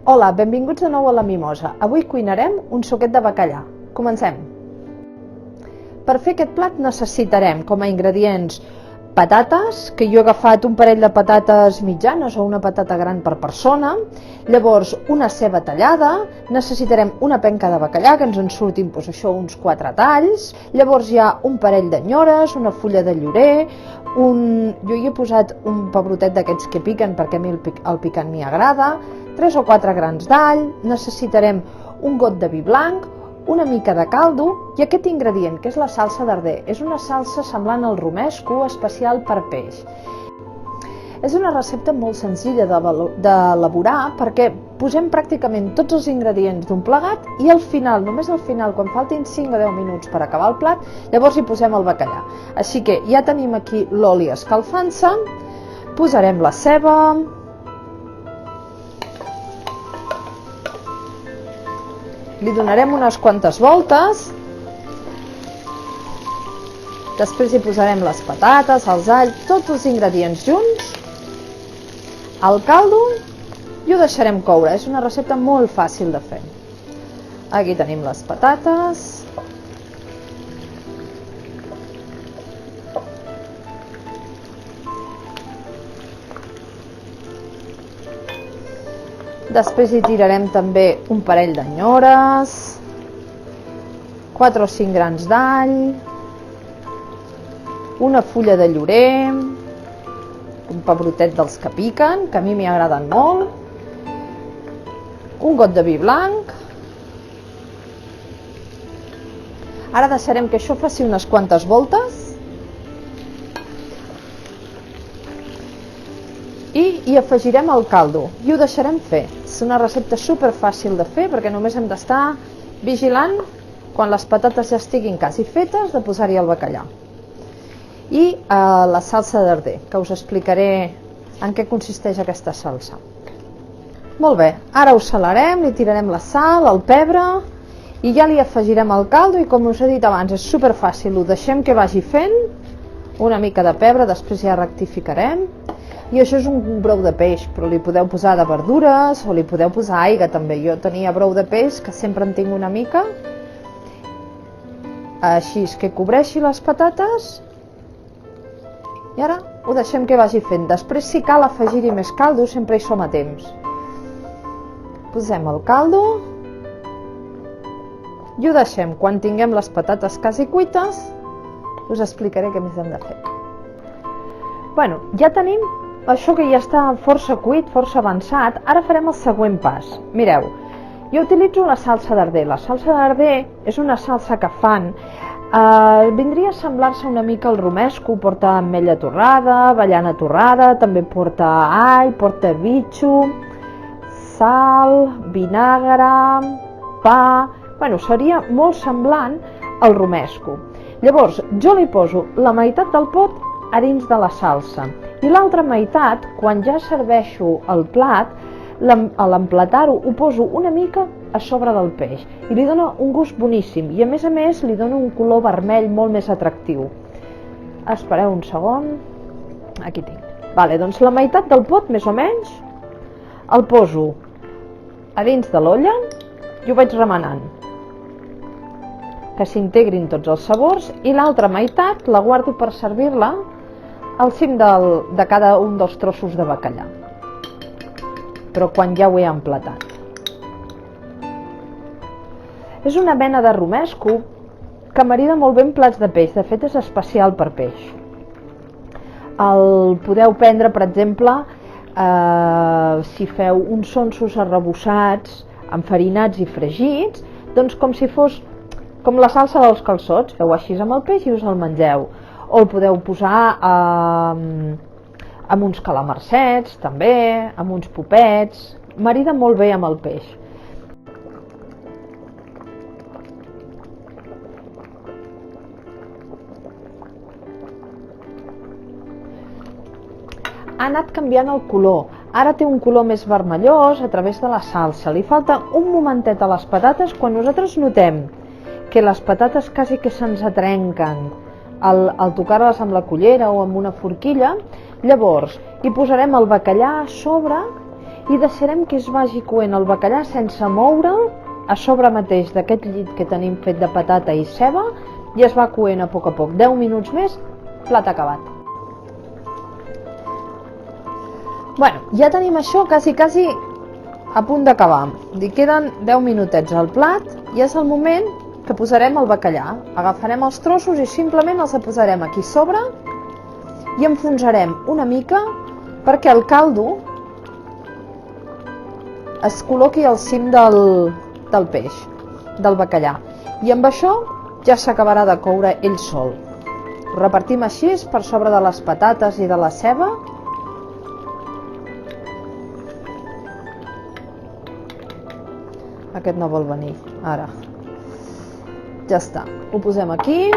Hola, benvinguts de nou a la Mimosa. Avui cuinarem un suquet de bacallà. Comencem. Per fer aquest plat necessitarem com a ingredients patates, que jo he agafat un parell de patates mitjanes o una patata gran per persona, llavors una ceba tallada, necessitarem una penca de bacallà, que ens en surtin uns 4 talls, llavors hi ha un parell d'enyores, una fulla de llorer, jo hi he posat un pebrotet d'aquests que piquen perquè a mi el picant m'hi agrada, 3 o 4 grans d'all, necessitarem un got de vi blanc, una mica de caldo i aquest ingredient, que és la salsa d'arder. És una salsa semblant al romesco, especial per peix. És una recepta molt senzilla d'elaborar perquè posem pràcticament tots els ingredients d'un plegat i al final, només al final, quan faltin 5 o 10 minuts per acabar el plat, llavors hi posem el bacallà. Així que ja tenim aquí l'oli escalfant-se, posarem la ceba, li donarem unes quantes voltes, després hi posarem les patates, els alls, tots els ingredients junts, el caldo i ho deixarem coure. És una recepta molt fàcil de fer. Aquí tenim les patates. Després hi tirarem també un parell d'enyores, 4 o 5 grans d'all, una fulla de llorer, un pebrotet dels que piquen, que a mi m'hi agraden molt, un got de vi blanc. Ara deixarem que això faci unes quantes voltes i hi afegirem el caldo i ho deixarem fer. És una recepta super fàcil de fer perquè només hem d'estar vigilant quan les patates ja estiguin quasi fetes de posar-hi el bacallà. I la salsa d'arder, que us explicaré en què consisteix aquesta salsa. Molt bé, ara ho salarem, li tirarem la sal, el pebre i ja li afegirem el caldo i com us he dit abans és super fàcil, ho deixem que vagi fent, una mica de pebre, després ja rectificarem. I això és un brou de peix, però li podeu posar de verdures o li podeu posar aigua també. Jo tenia brou de peix, que sempre en tinc una mica. Així que cobreixi les patates. I ara ho deixem que vagi fent. Després, si cal afegir-hi més caldo, sempre hi som a temps. Posem el caldo i ho deixem. Quan tinguem les patates quasi cuites, us explicaré què més hem de fer. Bueno, ja tenim això que ja està força cuit, força avançat. Ara farem el següent pas. Mireu, jo utilitzo la salsa d'arder. La salsa d'arder és una salsa que fan, vindria a semblar-se una mica al romesco, porta ametlla torrada, avellana torrada, també porta all, porta bitxo, sal, vinagre, pa. Bueno, seria molt semblant al romesco. Llavors, jo li poso la meitat del pot a dins de la salsa i l'altra meitat, quan ja serveixo el plat, a l'emplatar-ho ho poso una mica a sobre del peix i li dona un gust boníssim i a més li dona un color vermell molt més atractiu. Espereu un segon, aquí tinc. Vale, doncs la meitat del pot, més o menys, el poso a dins de l'olla i ho vaig remenant, que s'integrin tots els sabors, i l'altra meitat la guardo per servir-la al cim de cada un dels trossos de bacallà, però quan ja ho he emplatat. És una mena de romesco que marida molt bé amb plats de peix, de fet és especial per peix. El podeu prendre, per exemple, si feu uns sonsos arrebossats, enfarinats i fregits, doncs com si fos com la salsa dels calçots, feu així amb el peix i us el mengeu. O el podeu posar amb uns calamarsets, també, amb uns popets, marida molt bé amb el peix. Ha anat canviant el color, ara té un color més vermellós a través de la salsa. Li falta un momentet a les patates. Quan nosaltres notem que les patates quasi que se'ns atrenquen al tocar-les amb la cullera o amb una forquilla, llavors hi posarem el bacallà a sobre i deixarem que es vagi coent el bacallà sense moure a sobre mateix d'aquest llit que tenim fet de patata i ceba, i es va coent a poc. 10 minuts més, plat acabat. Bueno, ja tenim això quasi a punt d'acabar. Li queden 10 minutets al plat i és el moment que posarem el bacallà. Agafarem els trossos i simplement els posarem aquí sobre i enfonsarem una mica perquè el caldo es col·loqui al cim del peix, del bacallà. I amb això ja s'acabarà de coure ell sol. Ho repartim així per sobre de les patates i de la ceba. Aquest no vol venir, ara. Ja està, ho posem aquí.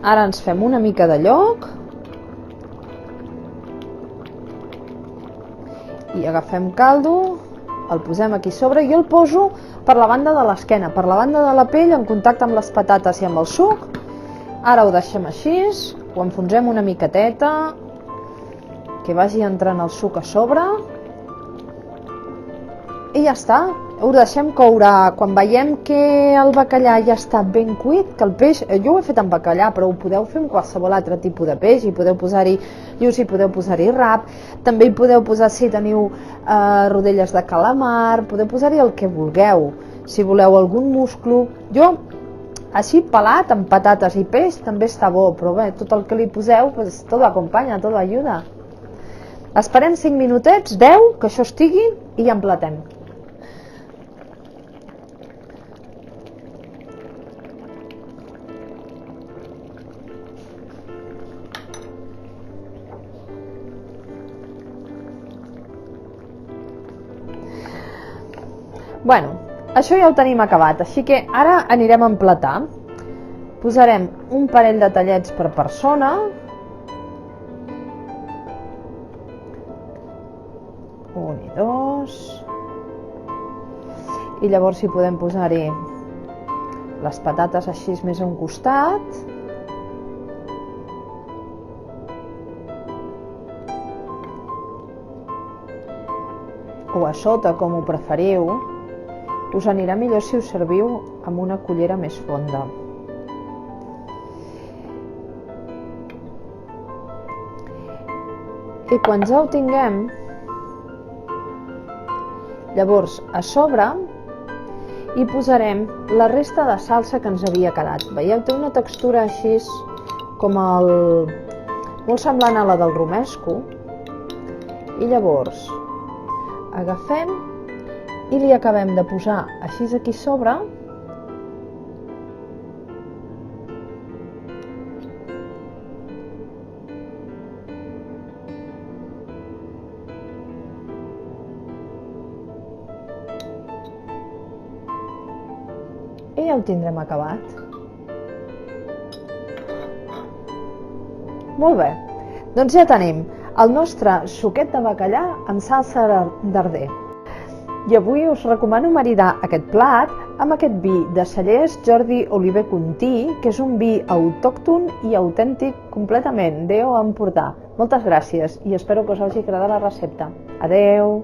Ara ens fem una mica de lloc. I agafem caldo, el posem aquí sobre i el poso per la banda de l'esquena, per la banda de la pell, en contacte amb les patates i amb el suc. Ara ho deixem així, ho enfonsem una miqueteta, que vagi entrant el suc a sobre. I ja està, ho deixem coure. Quan veiem que el bacallà ja està ben cuit, que el peix, jo ho he fet amb bacallà, però ho podeu fer amb qualsevol altre tipus de peix, hi podeu posar-hi lluç, hi podeu posar-hi rap, també hi podeu posar, si teniu rodelles de calamar, podeu posar-hi el que vulgueu, si voleu algun musclo. Jo, així pelat, amb patates i peix, també està bo, però bé, tot el que li poseu, pues, tot acompanya, tot ajuda. Esperem 5 minutets, 10, que això estigui, i ja emplatem. Bueno, això ja ho tenim acabat, així que ara anirem a emplatar. Posarem un parell de tallets per persona. Un i dos. I llavors hi podem posar-hi les patates així més a un costat. O a sota, com ho preferiu. Us anirà millor si us serviu amb una cullera més fonda. I quan ja ho tinguem, llavors a sobre hi posarem la resta de salsa que ens havia quedat. Veieu, té una textura així com molt semblant a la del romesco. I llavors agafem i li acabem de posar així aquí sobre. I ja ho tindrem acabat. Molt bé, doncs ja tenim el nostre suquet de bacallà amb salsa d'arder. I avui us recomano maridar aquest plat amb aquest vi de Cellers Jordi Oliver Conti, que és un vi autòcton i autèntic completament d'Eo Empordà. Moltes gràcies i espero que us hagi agradat la recepta. Adeu!